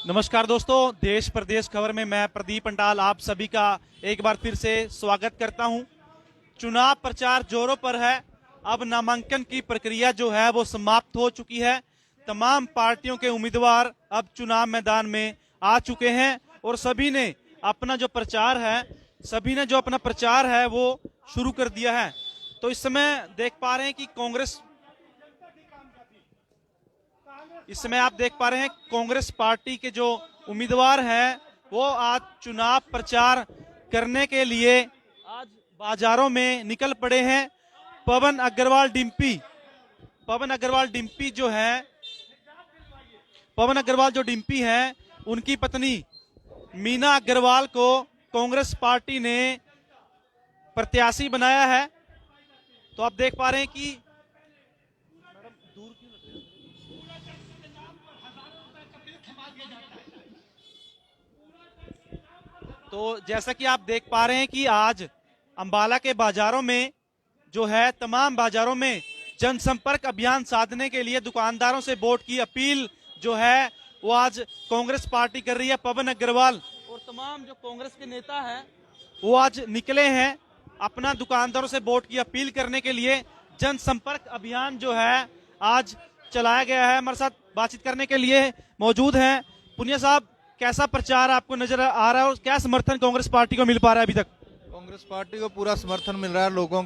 नमस्कार दोस्तों, देश प्रदेश खबर में मैं प्रदीप पंडाल आप सभी का एक बार फिर से स्वागत करता हूं। चुनाव प्रचार जोरों पर है। अब नामांकन की प्रक्रिया जो है वो समाप्त हो चुकी है। तमाम पार्टियों के उम्मीदवार अब चुनाव मैदान में आ चुके हैं और सभी ने अपना जो प्रचार है वो शुरू कर दिया है। तो इस समय देख पा रहे हैं कि आप देख पा रहे हैं कांग्रेस पार्टी के जो उम्मीदवार हैं वो आज चुनाव प्रचार करने के लिए आज बाजारों में निकल पड़े हैं। पवन अग्रवाल डिम्पी हैं, उनकी पत्नी मीना अग्रवाल को कांग्रेस पार्टी ने प्रत्याशी बनाया है। तो आप देख पा रहे हैं कि तो जैसा कि आप देख पा रहे हैं कि आज अंबाला के बाजारों में जो है तमाम बाजारों में जनसंपर्क अभियान साधने के लिए दुकानदारों से वोट की अपील जो है वो आज कांग्रेस पार्टी कर रही है। पवन अग्रवाल और तमाम जो कांग्रेस के नेता हैं वो आज निकले हैं अपना दुकानदारों से वोट की अपील करने के लिए। जनसंपर्क अभियान जो है आज चलाया गया है। हमारे साथ बातचीत करने के लिए मौजूद हैं पुनिया साहब, कैसा प्रचार आपको नजर आ रहा है और क्या समर्थन कांग्रेस पार्टी को मिल पा रहा है अभी तक? कांग्रेस पार्टी को पूरा समर्थन मिल रहा है, लोगों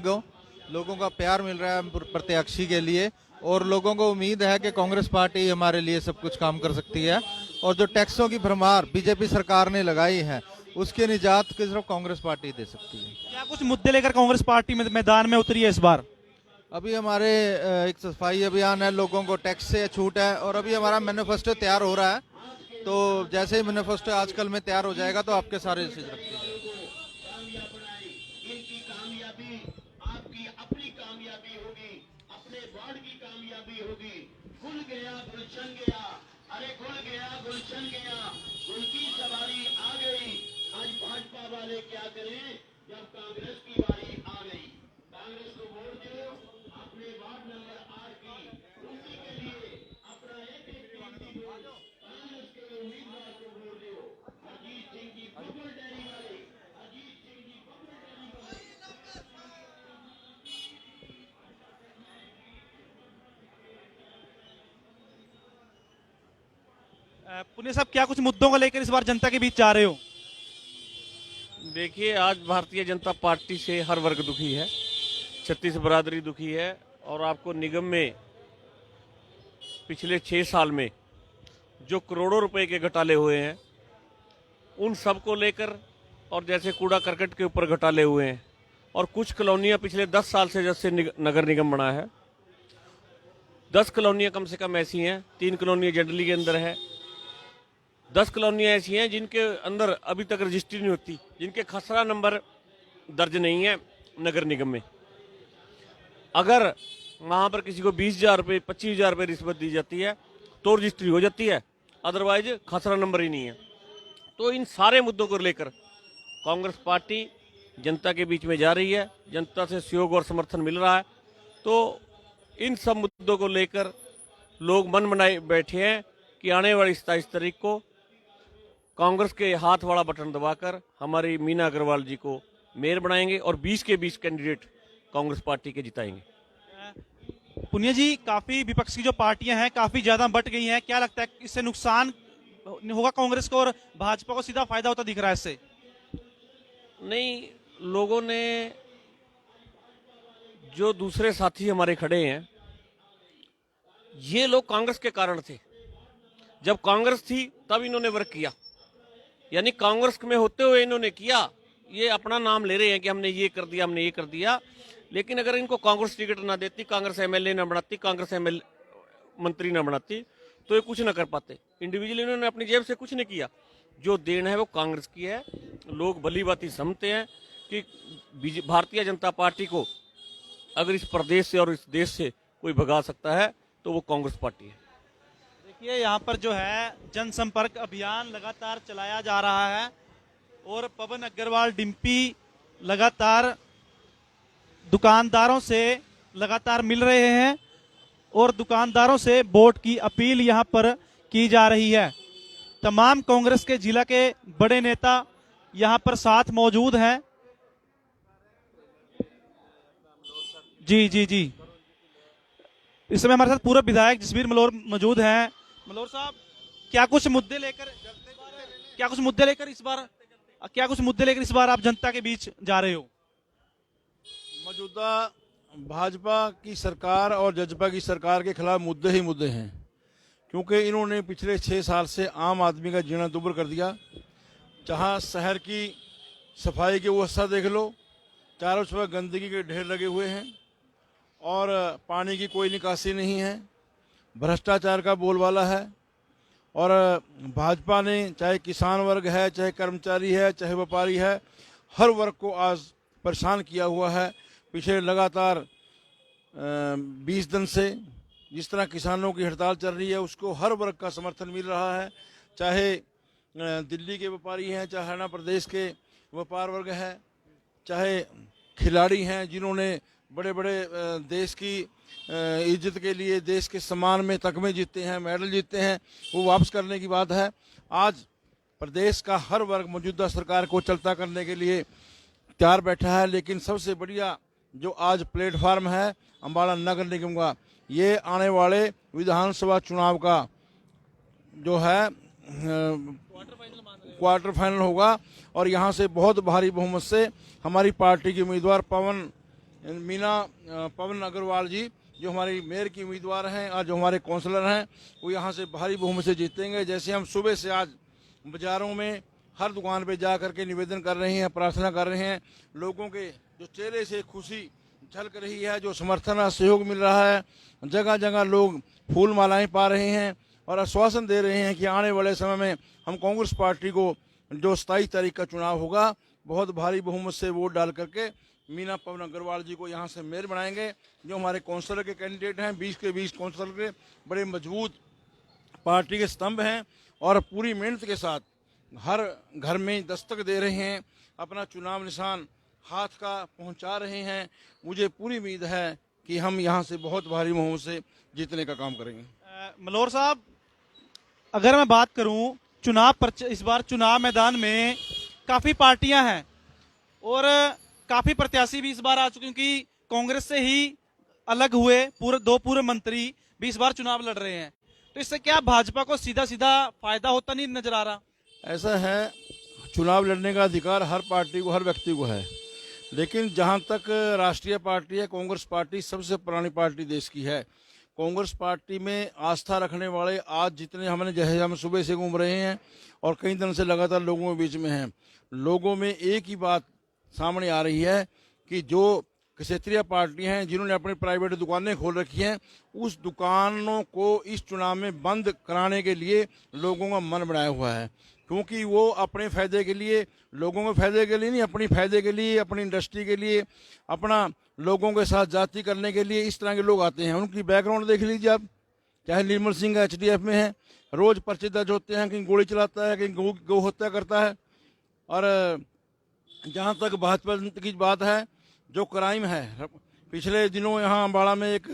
का प्यार मिल रहा है प्रत्याशी के लिए, और लोगों को उम्मीद है कि कांग्रेस पार्टी हमारे लिए सब कुछ काम कर सकती है। और जो टैक्सों की भरमार बीजेपी सरकार ने लगाई है उसके निजात की सिर्फ कांग्रेस पार्टी दे सकती है। क्या कुछ मुद्दे लेकर कांग्रेस पार्टी मैदान में उतरी है इस बार? अभी हमारे एक सफाई अभियान है, लोगों को टैक्स से छूट है, और अभी हमारा मैनिफेस्टो तैयार हो रहा है। तो जैसे ही मैनिफेस्टो आजकल में तैयार हो जाएगा तो आपके सारे चीज रखते हैं। इनकी कामयाबी आपकी अपनी कामयाबी होगी, अपने वार्ड की कामयाबी होगी। खुल गया गुलशन गया, अरे खुल गया गुलशन गया, गुल की सवारी आ गई। आज भाजपा वाले क्या करें जब कांग्रेस की बारी आ गई। कांग्रेस को वोट दो अपने वार्ड नंबर 8 की, उसी के लिए अपना एक कीमती वोट कांग्रेस के उम्मीदवार को वोट दो। अजीत सिंह की पब्बल डेयरी वाले, अजीत सिंह की पब्बल डेयरी वाले। पुनिया साहब, क्या कुछ मुद्दों को लेकर इस बार जनता के बीच जा रहे हो? देखिए, आज भारतीय जनता पार्टी से हर वर्ग दुखी है, छत्तीस बरादरी दुखी है, और आपको निगम में पिछले 6 साल में जो करोड़ों रुपए के घोटाले हुए हैं उन सब को लेकर, और जैसे कूड़ा करकट के ऊपर घोटाले हुए हैं, और कुछ कॉलोनियां पिछले 10 साल से जब से नगर निगम बना है 10 कॉलोनियां कम से कम ऐसी हैं, 3 कॉलोनियां जंडली के अंदर है, 10 कॉलोनियां ऐसी हैं जिनके अंदर अभी तक रजिस्ट्री नहीं होती, जिनके खसरा नंबर दर्ज नहीं है नगर निगम में। अगर वहां पर किसी को 20,000 रुपये 25,000 रुपये रिश्वत दी जाती है तो रजिस्ट्री हो जाती है, अदरवाइज खसरा नंबर ही नहीं है। तो इन सारे मुद्दों को लेकर कांग्रेस पार्टी जनता के बीच में जा रही है, जनता से सहयोग और समर्थन मिल रहा है। तो इन सब मुद्दों को लेकर लोग मन बनाए बैठे हैं कि आने वाली 27 तारीख को कांग्रेस के हाथ वाला बटन दबाकर हमारी मीना अग्रवाल जी को मेयर बनाएंगे और 20 के 20 कैंडिडेट कांग्रेस पार्टी के जिताएंगे। पुनिया जी, काफी विपक्ष की जो पार्टियां हैं काफी ज्यादा बट गई हैं, क्या लगता है इससे नुकसान होगा कांग्रेस को और भाजपा को सीधा फायदा होता दिख रहा है इससे? नहीं, लोगों ने जो दूसरे साथी हमारे खड़े हैं ये लोग कांग्रेस के कारण थे। जब कांग्रेस थी तब इन्होंने वर्क किया, यानी कांग्रेस में होते हुए इन्होंने किया। ये अपना नाम ले रहे हैं कि हमने ये कर दिया, हमने ये कर दिया, लेकिन अगर इनको कांग्रेस टिकट ना देती, कांग्रेस एमएलए ना बनाती, कांग्रेस एमएलए मंत्री ना बनाती तो ये कुछ ना कर पाते। इंडिविजुअली इन्होंने अपनी जेब से कुछ नहीं किया, जो देन है वो कांग्रेस की है। लोग भली बात ही समझते हैं कि भारतीय जनता पार्टी को अगर इस प्रदेश से और इस देश से कोई भगा सकता है तो वो कांग्रेस पार्टी है। देखिए, यहाँ पर जो है जनसंपर्क अभियान लगातार चलाया जा रहा है और पवन अग्रवाल डिम्पी लगातार दुकानदारों से लगातार मिल रहे हैं और दुकानदारों से वोट की अपील यहाँ पर की जा रही है। तमाम कांग्रेस के जिला के बड़े नेता यहां पर साथ मौजूद हैं। जी जी जी, इस समय हमारे साथ पूर्व विधायक जसबीर मलोर मौजूद हैं। मलोर साहब, क्या कुछ मुद्दे लेकर इस बार आप जनता के बीच जा रहे हो? मौजूदा भाजपा की सरकार और जजपा की सरकार के खिलाफ मुद्दे ही मुद्दे हैं, क्योंकि इन्होंने पिछले 6 साल से आम आदमी का जीना दुभर कर दिया। जहां शहर की सफाई की व्यवस्था देख लो, चारों तरफ गंदगी के ढेर लगे हुए हैं और पानी की कोई निकासी नहीं है, भ्रष्टाचार का बोलबाला है। और भाजपा ने चाहे किसान वर्ग है, चाहे कर्मचारी है, चाहे व्यापारी है, हर वर्ग को आज परेशान किया हुआ है। पिछले लगातार 20 दिन से जिस तरह किसानों की हड़ताल चल रही है, उसको हर वर्ग का समर्थन मिल रहा है। चाहे दिल्ली के व्यापारी हैं, चाहे हरियाणा प्रदेश के व्यापार वर्ग है, चाहे खिलाड़ी हैं जिन्होंने बड़े बड़े देश की इज्जत के लिए, देश के सम्मान में तगमे जीते हैं, मेडल जीते हैं, वो वापस करने की बात है। आज प्रदेश का हर वर्ग मौजूदा सरकार को चलता करने के लिए तैयार बैठा है। लेकिन सबसे बढ़िया जो आज प्लेटफार्म है अम्बाला नगर निगम का, ये आने वाले विधानसभा चुनाव का जो है क्वार्टर फाइनल होगा और यहाँ से बहुत भारी बहुमत से हमारी पार्टी के उम्मीदवार पवन अग्रवाल जी, जो हमारी मेयर की उम्मीदवार हैं और जो हमारे काउंसलर हैं, वो यहाँ से भारी बहुमत से जीतेंगे। जैसे हम सुबह से आज बाजारों में हर दुकान पे जा करके निवेदन कर रहे हैं, प्रार्थना कर रहे हैं, लोगों के जो चेहरे से खुशी झलक रही है, जो समर्थन और सहयोग मिल रहा है, जगह जगह लोग फूल मालाएं पा रहे हैं और आश्वासन दे रहे हैं कि आने वाले समय में हम कांग्रेस पार्टी को जो 27 तारीख का चुनाव होगा, बहुत भारी बहुमत से वोट डाल करके मीना पवन अग्रवाल जी को यहाँ से मेयर बनाएंगे। जो हमारे काउंसलर के कैंडिडेट हैं, 20 के 20 काउंसलर के बड़े मजबूत पार्टी के स्तंभ हैं और पूरी मेहनत के साथ हर घर में दस्तक दे रहे हैं, अपना चुनाव निशान हाथ का पहुंचा रहे हैं। मुझे पूरी उम्मीद है कि हम यहाँ से बहुत भारी बहुमत से जीतने का काम करेंगे। मलोर साहब, अगर मैं बात करूं इस बार चुनाव मैदान में काफी पार्टियां हैं और काफी प्रत्याशी भी इस बार आ चुके, क्योंकि कांग्रेस से ही अलग हुए दो पूर्व मंत्री भी इस बार चुनाव लड़ रहे हैं, तो इससे क्या भाजपा को सीधा सीधा फायदा होता नहीं नजर आ रहा? ऐसा है, चुनाव लड़ने का अधिकार हर पार्टी को, हर व्यक्ति को है, लेकिन जहां तक राष्ट्रीय पार्टी है, कांग्रेस पार्टी सबसे पुरानी पार्टी देश की है। कांग्रेस पार्टी में आस्था रखने वाले आज जितने जैसे हम सुबह से घूम रहे हैं और कई दिन से लगातार लोगों के बीच में हैं, लोगों में एक ही बात सामने आ रही है कि जो क्षेत्रीय पार्टी हैं जिन्होंने अपनी प्राइवेट दुकानें खोल रखी हैं, उस दुकानों को इस चुनाव में बंद कराने के लिए लोगों का मन बनाया हुआ है, क्योंकि वो अपने फायदे के लिए, लोगों के फायदे के लिए नहीं, अपनी फायदे के लिए, अपनी इंडस्ट्री के लिए, अपना लोगों के साथ जाति करने के लिए इस तरह के लोग आते हैं। उनकी बैकग्राउंड देख लीजिए आप, चाहे निर्मल सिंह HDF में है, रोज पर्चे दर्ज होते हैं, कहीं गोली चलाता है, कहीं गौ हत्या करता है। और जहाँ तक भाजपा की बात है, जो क्राइम है, पिछले दिनों यहाँ अम्बाड़ा में एक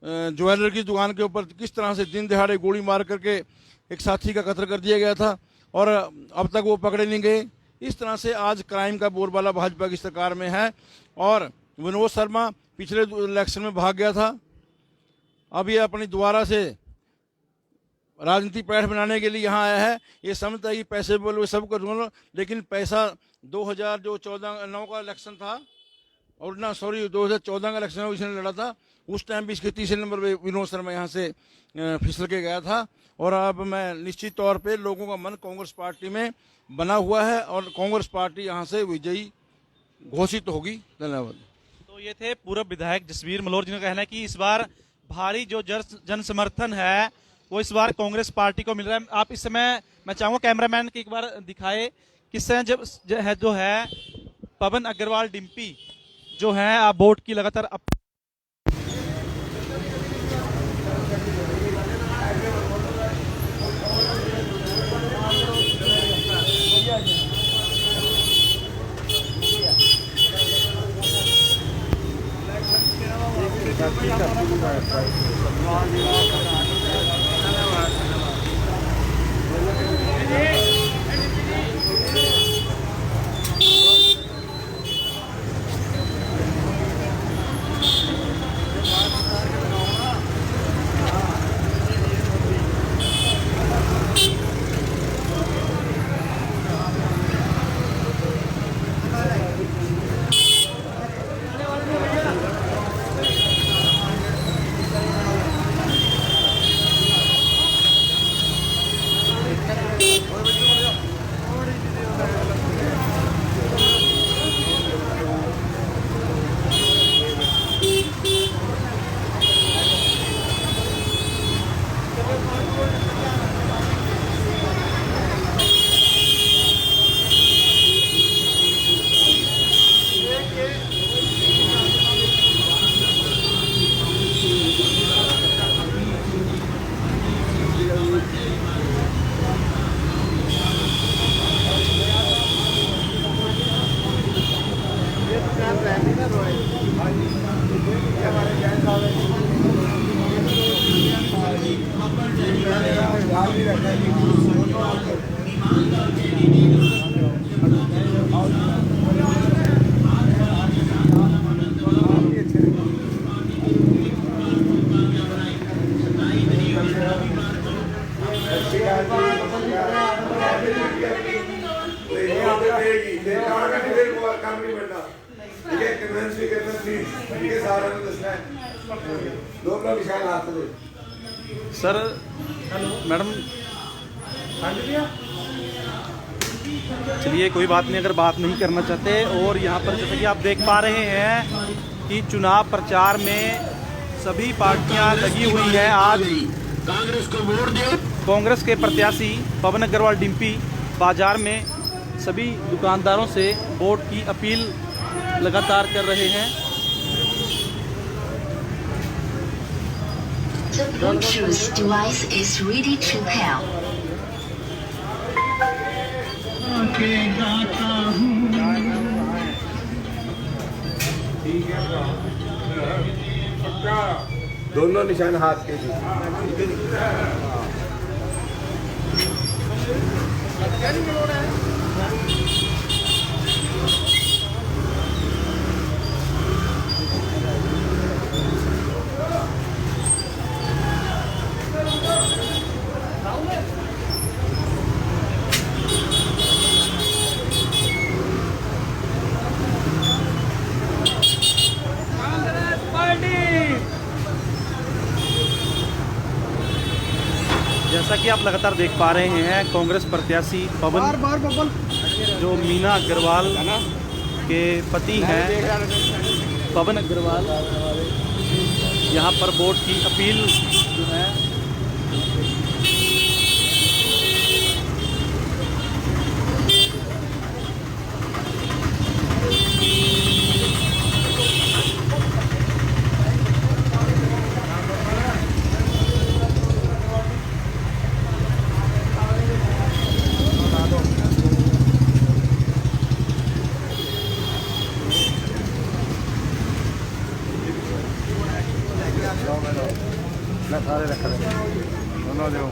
ज्वेलर की दुकान के ऊपर किस तरह से दिन दिहाड़े गोली मार करके एक साथी का कत्ल कर दिया गया था और अब तक वो पकड़े नहीं गए। इस तरह से आज क्राइम का बोलबाला भाजपा की सरकार में है। और विनोद शर्मा पिछले इलेक्शन में भाग गया था, अब ये अपनी दोबारा से राजनीति पैठ बनाने के लिए यहाँ आया है। ये समझता है कि पैसे बोलो सब करूँगा, लेकिन पैसा 2014 का इलेक्शन था और 2014 का इलेक्शन इसने लड़ा था, उस टाइम भी इसके तीसरे नंबर पे विनोद शर्मा यहाँ से फिसल के गया था। और अब मैं निश्चित तौर पे लोगों का मन कांग्रेस पार्टी में बना हुआ है और कांग्रेस पार्टी यहाँ से विजयी घोषित होगी। धन्यवाद। तो ये थे पूर्व विधायक जसबीर मलोर, जिनका कहना है कि इस बार भारी जो जन समर्थन है वो इस बार कांग्रेस पार्टी को मिल रहा है। आप इस समय, मैं चाहूंगा कैमरामैन की एक बार दिखाए, किस समय जो है पवन अग्रवाल डिम्पी जो है आप वोट की लगातार सर मैडम चलिए कोई बात नहीं, अगर बात नहीं करना चाहते। और यहाँ पर जैसे कि आप देख पा रहे हैं कि चुनाव प्रचार में सभी पार्टियां लगी हुई हैं। आज कांग्रेस को वोट दे। कांग्रेस के प्रत्याशी पवन अग्रवाल डिम्पी बाजार में सभी दुकानदारों से वोट की अपील लगातार कर रहे हैं। The Bluetooth device is ready to pair. दोनों निशान हाथ के जी। जैसा कि आप लगातार देख पा रहे हैं कांग्रेस प्रत्याशी पवन जो मीना अग्रवाल के पति हैं पवन अग्रवाल यहाँ पर वोट की अपील जो है सारे रख रहे दोनों दो।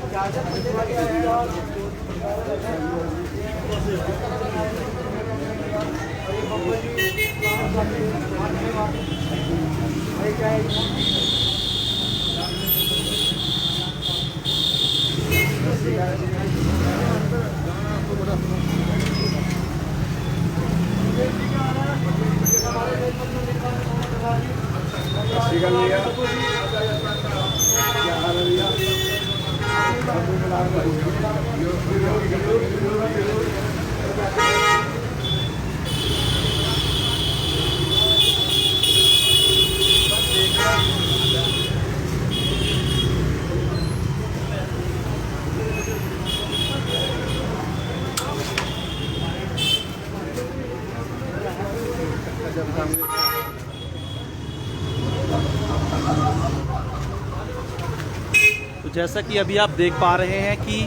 तो जैसा कि अभी आप देख पा रहे हैं कि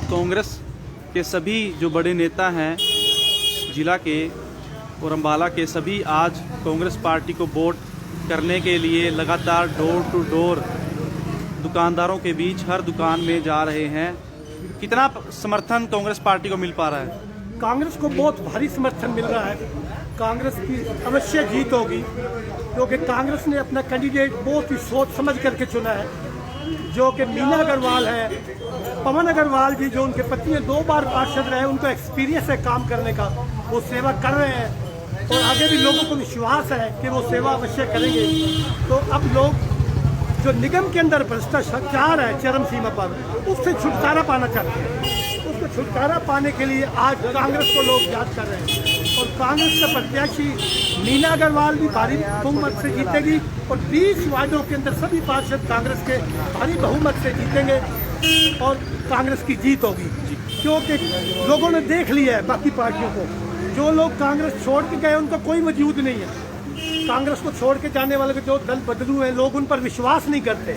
कांग्रेस के सभी जो बड़े नेता हैं जिला के और अम्बाला के सभी आज कांग्रेस पार्टी को वोट करने के लिए लगातार डोर टू डोर दुकानदारों के बीच हर दुकान में जा रहे हैं। कितना समर्थन कांग्रेस पार्टी को मिल पा रहा है? कांग्रेस को बहुत भारी समर्थन मिल रहा है। कांग्रेस की अवश्य जीत होगी क्योंकि कांग्रेस ने अपना कैंडिडेट बहुत ही सोच समझ करके चुना है, जो कि मीना अग्रवाल है। पवन अग्रवाल जी जो उनके पति हैं 2 बार पार्षद रहे, उनको एक्सपीरियंस है काम करने का, वो सेवा कर रहे हैं और आगे भी लोगों को विश्वास है कि वो सेवा अवश्य करेंगे। तो अब लोग जो निगम के अंदर भ्रष्टाचार है चरम सीमा पर, उससे छुटकारा पाना चाहते हैं। उसको छुटकारा पाने के लिए आज कांग्रेस को लोग याद कर रहे हैं और कांग्रेस का प्रत्याशी मीना अग्रवाल भी भारी बहुमत से जीतेगी और 20 वार्डों के अंदर सभी पार्षद कांग्रेस के भारी बहुमत से जीतेंगे और कांग्रेस की जीत होगी। क्योंकि लोगों ने देख लिया है बाकी पार्टियों को, जो लोग कांग्रेस छोड़ के गए उनका कोई वजूद नहीं है। कांग्रेस को छोड़ के जाने वाले जो दल बदलू हैं, लोग उन पर विश्वास नहीं करते।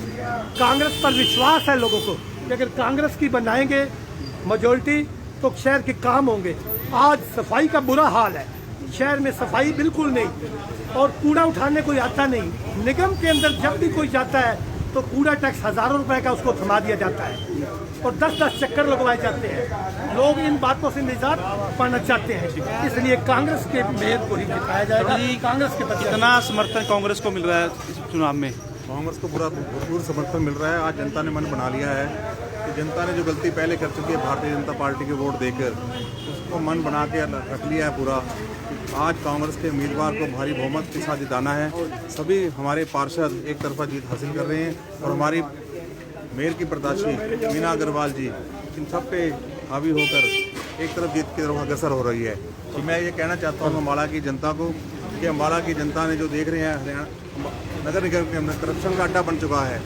कांग्रेस पर विश्वास है लोगों को कि अगर कांग्रेस की बनाएंगे मेजॉरिटी तो शहर के काम होंगे। आज सफाई का बुरा हाल है, शहर में सफाई बिल्कुल नहीं और कूड़ा उठाने कोई आता नहीं। निगम के अंदर जब भी कोई जाता है तो कूड़ा टैक्स हज़ारों रुपए का उसको थमा दिया जाता है और 10-10 चक्कर लगवाए जाते हैं। लोग इन बातों से निजात पाना चाहते हैं, इसलिए कांग्रेस के मेयर को ही जिताया जाएगा। कांग्रेस के प्रति कितना समर्थन कांग्रेस को मिल रहा है इस चुनाव में? कांग्रेस को पूरा भरपूर समर्थन मिल रहा है। आज जनता ने मन बना लिया है कि जनता ने जो गलती पहले कर चुकी है भारतीय जनता पार्टी के वोट देकर, उसको मन बना के रख लिया है पूरा। आज कांग्रेस के उम्मीदवार को भारी बहुमत के साथ जिताना है। सभी हमारे पार्षद एक तरफा जीत हासिल कर रहे हैं और हमारी मेयर की प्रत्याशी मीना अग्रवाल जी इन सब पे हावी होकर एक तरफ जीत की तरफ अग्रसर हो रही है। तो मैं ये कहना चाहता हूँ अम्बाला की जनता को कि अम्बाला की जनता ने जो देख रहे हैं हरियाणा नगर निगम के अंदर करप्शन का अड्डा बन चुका है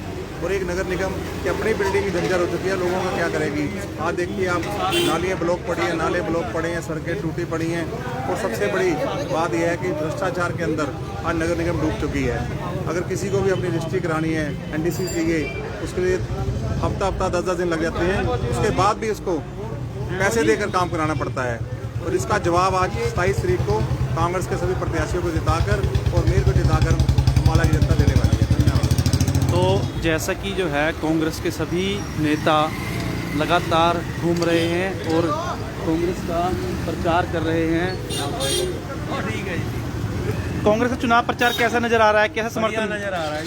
और एक नगर निगम की अपनी बिल्डिंग की जंजर हो चुकी है, लोगों का क्या करेगी। आज देखिए आप नालियाँ ब्लॉक पड़ी हैं, नाले ब्लॉक पड़े हैं, सड़कें टूटी पड़ी हैं और सबसे बड़ी बात यह है कि भ्रष्टाचार के अंदर आज नगर निगम डूब चुकी है। अगर किसी को भी अपनी रजिस्ट्री करानी है NDC चाहिए, उसके लिए हफ्ता 10 दिन लग जाते हैं, उसके बाद भी उसको पैसे देकर काम कराना पड़ता है। और इसका जवाब आज 27 तारीख को कांग्रेस के सभी प्रत्याशियों को जिताकर और मेयर को जिताकर अम्बाला की जनता देने वाली है। धन्यवाद। तो जैसा कि जो है कांग्रेस के सभी नेता लगातार घूम रहे हैं और कांग्रेस का प्रचार कर रहे हैं। कांग्रेस का चुनाव प्रचार कैसा नजर आ रहा है, कैसा समर्थन नजर आ रहा है?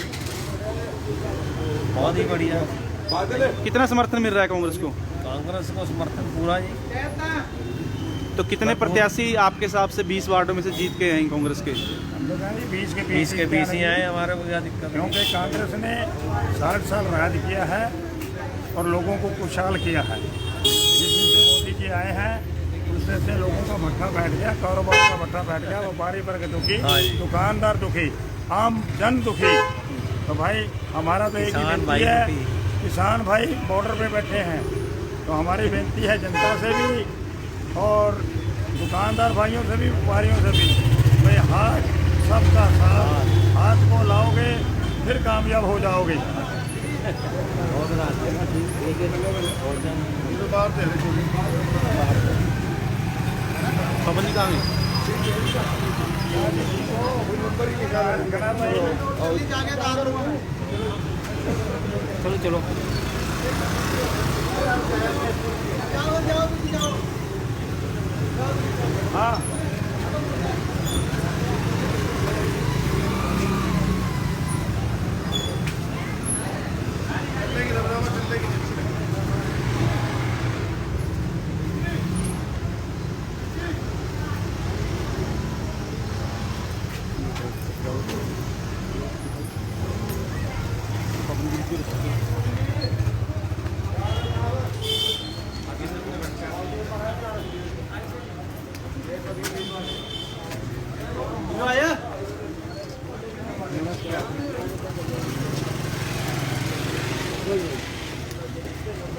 बहुत ही बढ़िया। कितना समर्थन मिल रहा है कांग्रेस को? कांग्रेस को समर्थन पूरा जी। तो कितने प्रत्याशी आपके हिसाब से 20 वार्डों में से जीत के हैं कांग्रेस के? 20 के 20 ही आए, हमारे को क्या दिक्कत? क्योंकि कांग्रेस ने 60 साल राज किया है और लोगों को खुशहाल किया है। जिस दिन से मोदी जी आए हैं उस दिन से लोगों का भट्ठा बैठ गया, कारोबार का भट्ठा बैठ गया, व्यापारी वर्ग दुखी, दुकानदार दुखी, आम जन दुखी। तो भाई हमारा तो एक ही बेनती है, किसान भाई बॉर्डर पे बैठे हैं, तो हमारी बेनती है जनता से भी और दुकानदार भाइयों से भी, व्यापारियों से भी, भाई हाथ सबका साथ, हाथ को लाओगे फिर कामयाब हो जाओगे। चलो चलो हाँ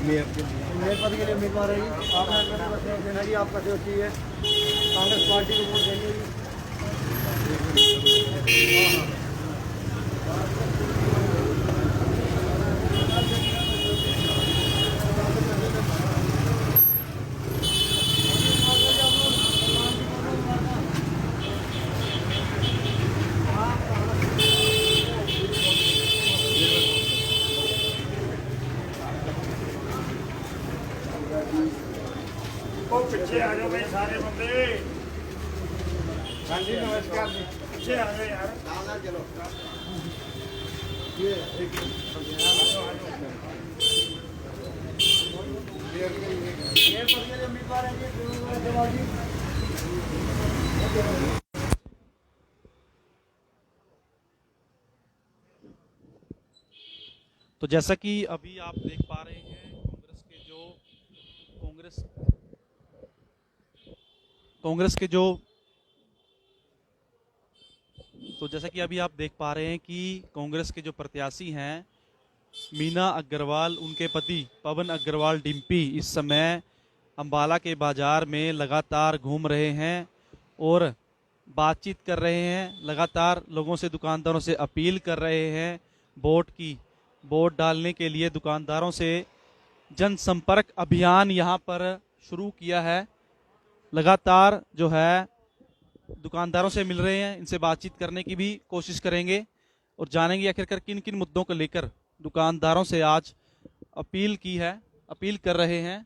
मेयर पद के लिए उम्मीदवार है जी। आपने देना जी, आपका जो चाहिए कांग्रेस पार्टी को वोट देंगे जी। पीछे आ जाओ भाई सारे बंदे। हाँ जी नमस्कार जी, पीछे आ जाओ यार। चलो ये एक उम्मीदवार है जी। तो जैसा कि अभी आप देख पा रहे हैं कांग्रेस के जो प्रत्याशी हैं मीना अग्रवाल, उनके पति पवन अग्रवाल डिम्पी इस समय अम्बाला के बाजार में लगातार घूम रहे हैं और बातचीत कर रहे हैं, लगातार लोगों से, दुकानदारों से अपील कर रहे हैं वोट डालने के लिए। दुकानदारों से जनसंपर्क अभियान यहाँ पर शुरू किया है। लगातार जो है दुकानदारों से मिल रहे हैं, इनसे बातचीत करने की भी कोशिश करेंगे और जानेंगे आखिरकार किन किन मुद्दों को लेकर दुकानदारों से आज अपील कर रहे हैं।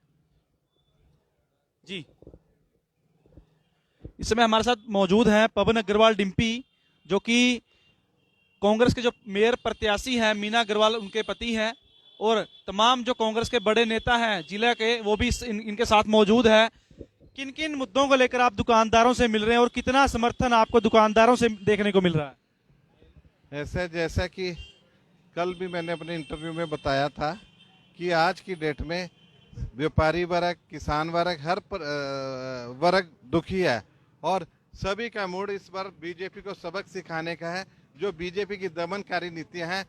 जी, इस समय हमारे साथ मौजूद हैं पवन अग्रवाल डिम्पी, जो कि कांग्रेस के जो मेयर प्रत्याशी हैं मीना अग्रवाल उनके पति हैं और तमाम जो कांग्रेस के बड़े नेता हैं जिला के, वो भी इनके साथ मौजूद है। किन किन मुद्दों को लेकर आप दुकानदारों से मिल रहे हैं और कितना समर्थन आपको दुकानदारों से देखने को मिल रहा है? ऐसे जैसा कि कल भी मैंने अपने इंटरव्यू में बताया था कि आज की डेट में व्यापारी वर्ग, किसान वर्ग, हर वर्ग दुखी है और सभी का मूड इस बार बीजेपी को सबक सिखाने का है। जो बीजेपी की दमनकारी नीतियां हैं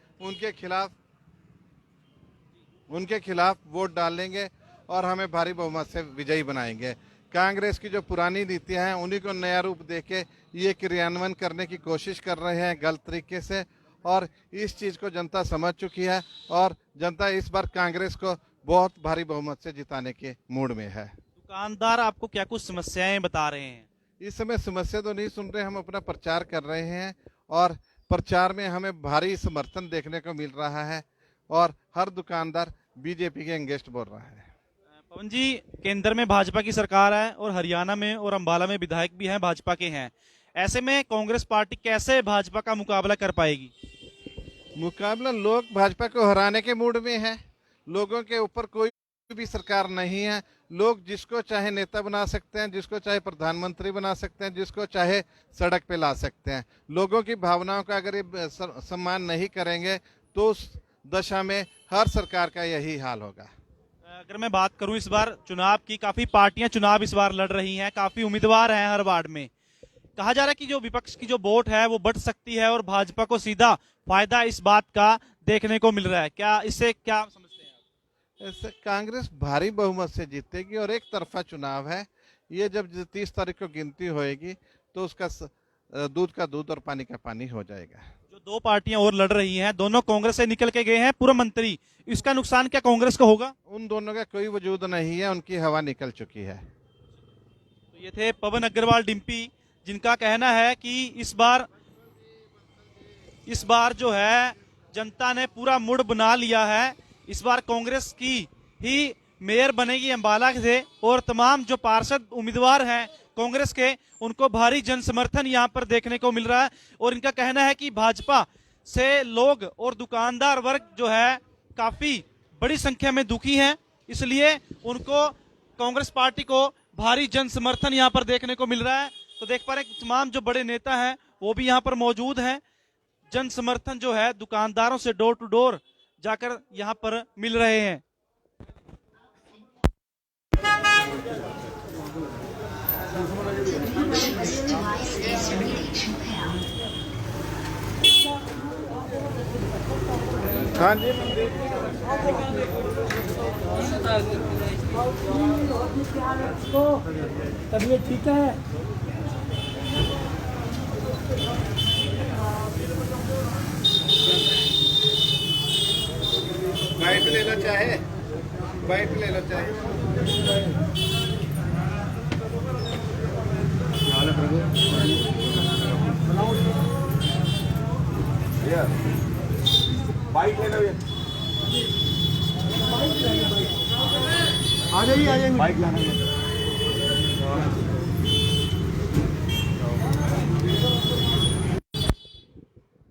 उनके खिलाफ वोट डालेंगे और हमें भारी बहुमत से विजयी बनाएंगे। कांग्रेस की जो पुरानी नीतियां हैं उन्हीं को नया रूप देके ये क्रियान्वयन करने की कोशिश कर रहे हैं गलत तरीके से, और इस चीज़ को जनता समझ चुकी है और जनता इस बार कांग्रेस को बहुत भारी बहुमत से जिताने के मूड में है। दुकानदार आपको क्या कुछ समस्याएं बता रहे हैं? इस समय समस्या तो नहीं सुन रहे, हम अपना प्रचार कर रहे हैं और प्रचार में हमें भारी समर्थन देखने को मिल रहा है और हर दुकानदार बीजेपी के अगेंस्ट बोल रहा है। पवन जी, केंद्र में भाजपा की सरकार है और हरियाणा में और अंबाला में विधायक भी हैं भाजपा के हैं। ऐसे में कांग्रेस पार्टी कैसे भाजपा का मुकाबला कर पाएगी? मुकाबला, लोग भाजपा को हराने के मूड में है। लोगों के ऊपर कोई भी सरकार नहीं है। लोग जिसको चाहे नेता बना सकते हैं, जिसको चाहे प्रधानमंत्री बना सकते हैं, जिसको चाहे सड़क पे ला सकते हैं। लोगों की भावनाओं का अगर ये सम्मान नहीं करेंगे तो उस दशा में हर सरकार का यही हाल होगा। अगर मैं बात करूं इस बार चुनाव की, काफी पार्टियां चुनाव इस बार लड़ रही हैं, काफी उम्मीदवार हैं हर वार्ड में। कहा जा रहा है कि जो विपक्ष की जो वोट है वो बढ़ सकती है और भाजपा को सीधा फायदा इस बात का देखने को मिल रहा है। क्या इससे क्या समझते हैं आप? इससे कांग्रेस भारी बहुमत से जीतेगी और एक तरफा चुनाव है। ये जब 30 तारीख को गिनती होएगी तो उसका दूध का दूध और पानी का पानी हो जाएगा। जो दो पार्टियां और लड़ रही हैं, दोनों कांग्रेस से निकल के गए हैं पूर्व मंत्री, इसका नुकसान क्या कांग्रेस को होगा? उन दोनों का कोई वजूद नहीं है, उनकी हवा निकल चुकी है। तो ये थे पवन अग्रवाल डिम्पी, जिनका कहना है कि इस बार जो है जनता ने पूरा मूड बना लिया है। इस बार कांग्रेस की ही मेयर बनेगी अंबाला से और तमाम जो पार्षद उम्मीदवार हैं कांग्रेस के, उनको भारी जन समर्थन यहां पर देखने को मिल रहा है। और इनका कहना है कि भाजपा से लोग और दुकानदार वर्ग जो है काफी बड़ी संख्या में दुखी हैं, इसलिए उनको कांग्रेस पार्टी को भारी जन समर्थन यहां पर देखने को मिल रहा है। तो देख पा रहे हैं तमाम जो बड़े नेता हैं वो भी यहां पर मौजूद हैं। जन समर्थन जो है दुकानदारों से डोर टू डोर जाकर यहां पर मिल रहे हैं। This device is ready to pair. हाँ जी, तबीयत ठीक है? बाइट लेना चाहे बाइट लेना चाहे बाइक लेना भैया, आ जाइए बाइक लाना है।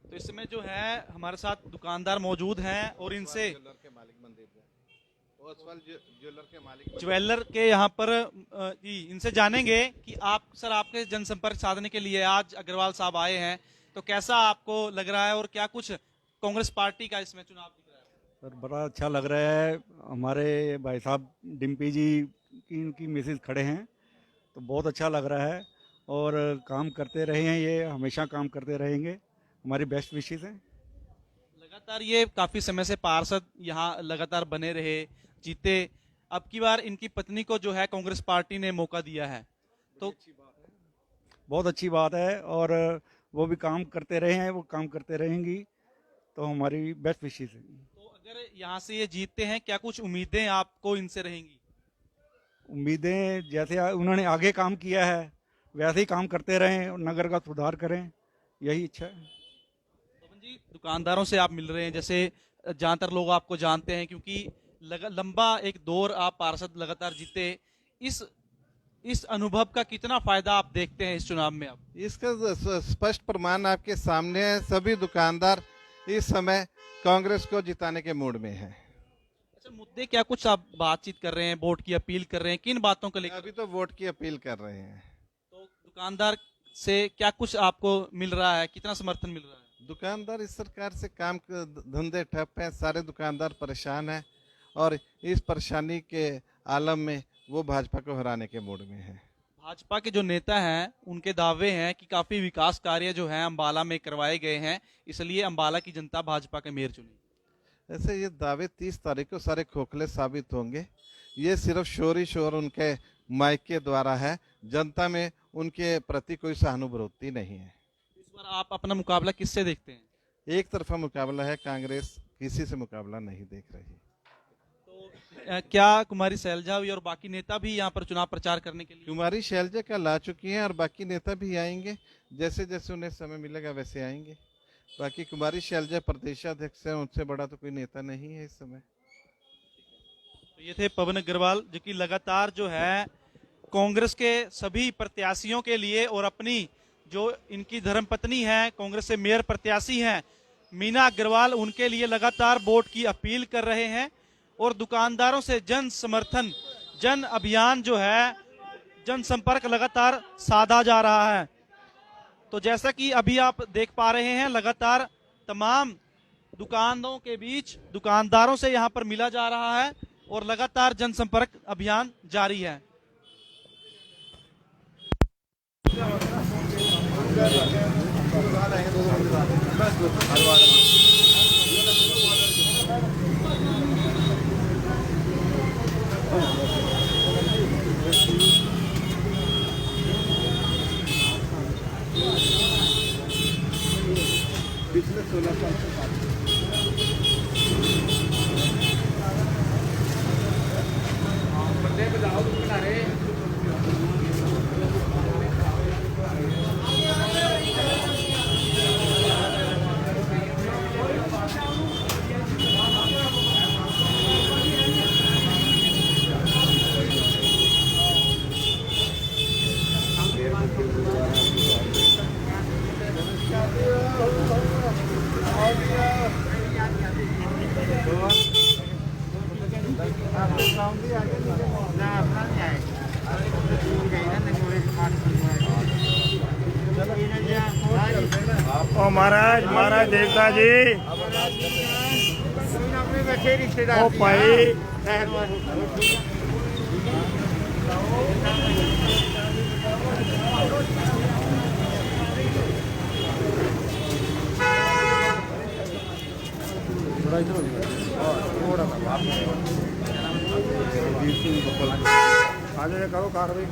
तो इस समय जो है हमारे साथ दुकानदार मौजूद हैं और इनसे ज्वेलर के यहाँ पर इनसे जानेंगे कि आप सर, आपके जनसंपर्क साधने के लिए आज अग्रवाल साहब आए हैं, तो कैसा आपको लग रहा है और क्या कुछ कांग्रेस पार्टी का इसमें चुनाव दिख रहा है? सर बड़ा अच्छा लग रहा है। हमारे भाई साहब डिम्पी जी की इनकी मिसेज खड़े हैं तो बहुत अच्छा लग रहा है और काम करते रहे हैं, ये हमेशा काम करते रहेंगे। हमारी बेस्ट विशेस हैं। लगातार ये काफी समय से पार्षद यहाँ लगातार बने रहे, जीते। अब की बार इनकी पत्नी को जो है कांग्रेस पार्टी ने मौका दिया है, तो बहुत अच्छी बात है और वो भी काम करते रहे हैं, वो काम करते रहेंगी, तो हमारी बेस्ट विशेस है। तो अगर यहाँ से ये जीतते हैं, क्या कुछ उम्मीदें आपको इनसे रहेंगी? उम्मीदें जैसे उन्होंने आगे काम किया है वैसे ही काम करते रहें और नगर का सुधार करें, यही इच्छा है। पवन जी, दुकानदारों से आप मिल रहे हैं, जैसे ज्यादातर लोग आपको जानते हैं क्योंकि लंबा एक दौर आप पार्षद लगातार जीते, इस अनुभव का कितना फायदा आप देखते हैं इस चुनाव में? आप इसका स्पष्ट प्रमाण आपके सामने है। सभी दुकानदार इस समय कांग्रेस को जिताने के मूड में हैं। अच्छा, मुद्दे क्या कुछ आप बातचीत कर रहे हैं, वोट की अपील कर रहे हैं, किन बातों को लेकर? अभी तो वोट की अपील कर रहे हैं। तो दुकानदार से क्या कुछ आपको मिल रहा है, कितना समर्थन मिल रहा है? दुकानदार इस सरकार से काम धंधे ठप हैं, सारे दुकानदार परेशान हैं और इस परेशानी के आलम में वो भाजपा को हराने के मूड में है। भाजपा के जो नेता हैं उनके दावे हैं कि काफी विकास कार्य जो है अम्बाला में करवाए गए हैं, इसलिए अम्बाला की जनता भाजपा के मेयर चुनी। ऐसे ये दावे 30 तारीख को सारे खोखले साबित होंगे। ये सिर्फ शोर ही शोर उनके माइक के द्वारा है, जनता में उनके प्रति कोई सहानुभूति नहीं है। इस बार आप अपना मुकाबला किससे देखते हैं? एक तरफा मुकाबला है, कांग्रेस किसी से मुकाबला नहीं देख रही। क्या कुमारी शैलजा और बाकी नेता भी यहाँ पर चुनाव प्रचार करने के लिए? कुमारी शैलजा का ला चुकी हैं और बाकी नेता भी आएंगे, जैसे जैसे उन्हें समय मिलेगा वैसे आएंगे। बाकी कुमारी शैलजा प्रदेशाध्यक्ष है, उनसे बड़ा तो कोई नेता नहीं है इस समय। तो ये थे पवन अग्रवाल, जो कि लगातार जो है कांग्रेस के सभी प्रत्याशियों के लिए और अपनी जो इनकी धर्मपत्नी है, कांग्रेस से मेयर प्रत्याशी हैं मीना अग्रवाल, उनके लिए लगातार वोट की अपील कर रहे हैं और दुकानदारों से जन समर्थन, जन अभियान जो है, जन संपर्क लगातार साधा जा रहा है। तो जैसा कि अभी आप देख पा रहे हैं, लगातार तमाम दुकानों के बीच दुकानदारों से यहां पर मिला जा रहा है और लगातार जनसंपर्क अभियान जारी है। पिछले 16 साल से ओ महाराज, महाराज देवता जी, ओ भाई आज करो कार्रवाई।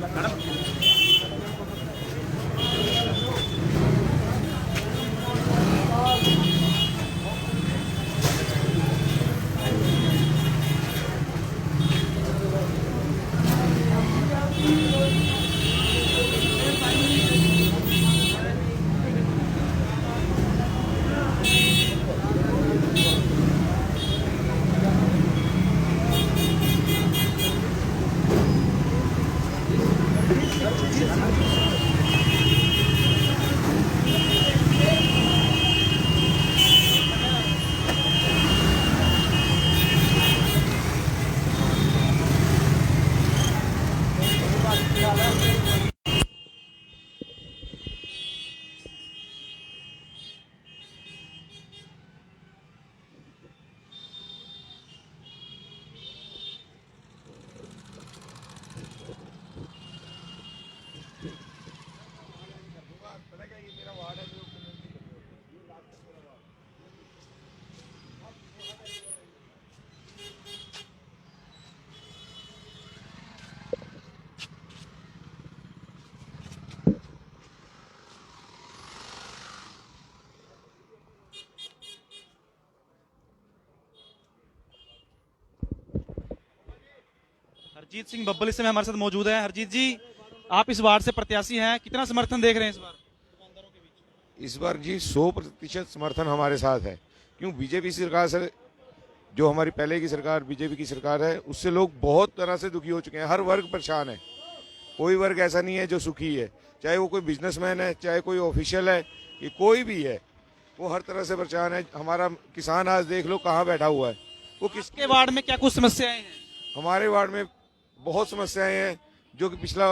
हरजीत सिंह बब्बल इस समय हमारे साथ मौजूद है। हरजीत जी, आप इस वार्ड से प्रत्याशी हैं, कितना समर्थन देख रहे हैं इस बार? इस बार जी 100% समर्थन हमारे साथ है। क्यों? बीजेपी सरकार से, जो हमारी पहले की सरकार बीजेपी की सरकार है, उससे लोग बहुत तरह से दुखी हो चुके हैं। हर वर्ग परेशान है, कोई वर्ग ऐसा नहीं है जो सुखी है, चाहे वो कोई बिजनेसमैन है, चाहे कोई ऑफिशियल है, ये कोई भी है, वो हर तरह से परेशान है। हमारा किसान आज देख लो कहाँ बैठा हुआ है, वो किसके के वार्ड में क्या कुछ समस्याएं हैं? हमारे वार्ड में बहुत समस्याएं हैं जो कि पिछला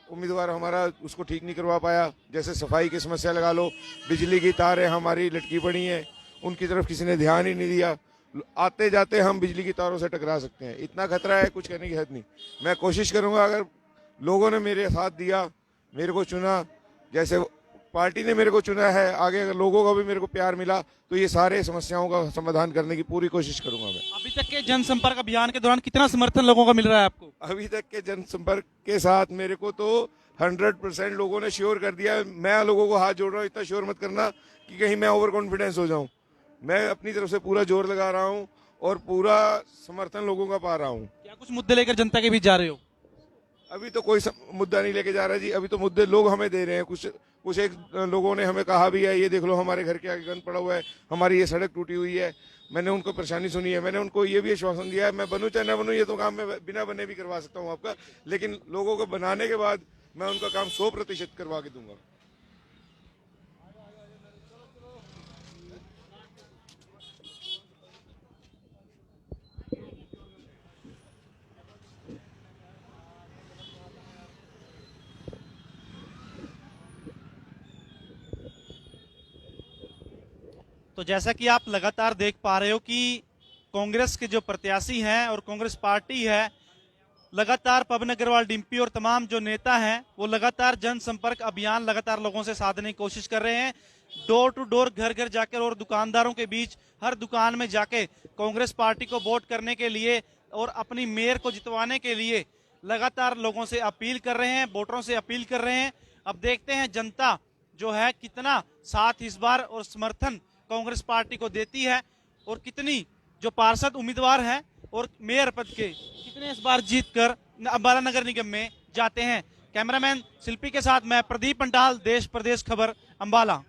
उम्मीदवार हमारा उसको ठीक नहीं करवा पाया। जैसे सफाई की समस्या लगा लो, बिजली की तारें हमारी लटकी पड़ी हैं, उनकी तरफ किसी ने ध्यान ही नहीं दिया। आते जाते हम बिजली की तारों से टकरा सकते हैं, इतना खतरा है, कुछ कहने की हद नहीं। मैं कोशिश करूंगा, अगर लोगों ने मेरे साथ दिया, मेरे को चुना, जैसे पार्टी ने मेरे को चुना है, आगे अगर लोगों का भी मेरे को प्यार मिला तो ये सारे समस्याओं का समाधान करने की पूरी कोशिश करूंगा मैं। अभी तक के जनसंपर्क अभियान के दौरान कितना समर्थन लोगों का मिल रहा है आपको? अभी तक के जनसंपर्क के साथ मेरे को तो 100% लोगों ने श्योर कर दिया। मैं लोगों को हाथ जोड़ रहा हूँ, इतना श्योर मत करना कि कहीं मैं ओवर कॉन्फिडेंस हो जाऊं। मैं अपनी तरफ से पूरा जोर लगा रहा हूं और पूरा समर्थन लोगों का पा रहा हूं। क्या कुछ मुद्दे लेकर जनता के बीच जा रहे हो? अभी तो कोई मुद्दा नहीं लेके जा रहा जी, अभी तो मुद्दे लोग हमें दे रहे हैं। कुछ एक लोगों ने हमें कहा भी है, ये देख लो हमारे घर के आगे गंद पड़ा हुआ है, हमारी ये सड़क टूटी हुई है। मैंने उनको परेशानी सुनी है, मैंने उनको ये भी आश्वासन दिया है, मैं बनूं चाहे ना बनूं, ये तो काम मैं बिना बने भी करवा सकता हूँ आपका, लेकिन लोगों को बनाने के बाद मैं उनका काम 100% करवा के दूंगा। तो जैसा कि आप लगातार देख पा रहे हो कि कांग्रेस के जो प्रत्याशी हैं और कांग्रेस पार्टी है, लगातार पवन अग्रवाल, डिम्पी और तमाम जो नेता हैं वो लगातार जनसंपर्क अभियान लगातार लोगों से साधने की कोशिश कर रहे हैं। डोर टू डोर, घर घर जाकर और दुकानदारों के बीच हर दुकान में जाके कांग्रेस पार्टी को वोट करने के लिए और अपनी मेयर को जितवाने के लिए लगातार लोगों से अपील कर रहे हैं, वोटरों से अपील कर रहे हैं। अब देखते हैं जनता जो है कितना साथ इस बार और समर्थन कांग्रेस पार्टी को देती है और कितनी जो पार्षद उम्मीदवार हैं और मेयर पद के कितने इस बार जीतकर अंबाला नगर निगम में जाते हैं। कैमरामैन शिल्पी के साथ मैं प्रदीप पंडाल, देश प्रदेश खबर, अंबाला।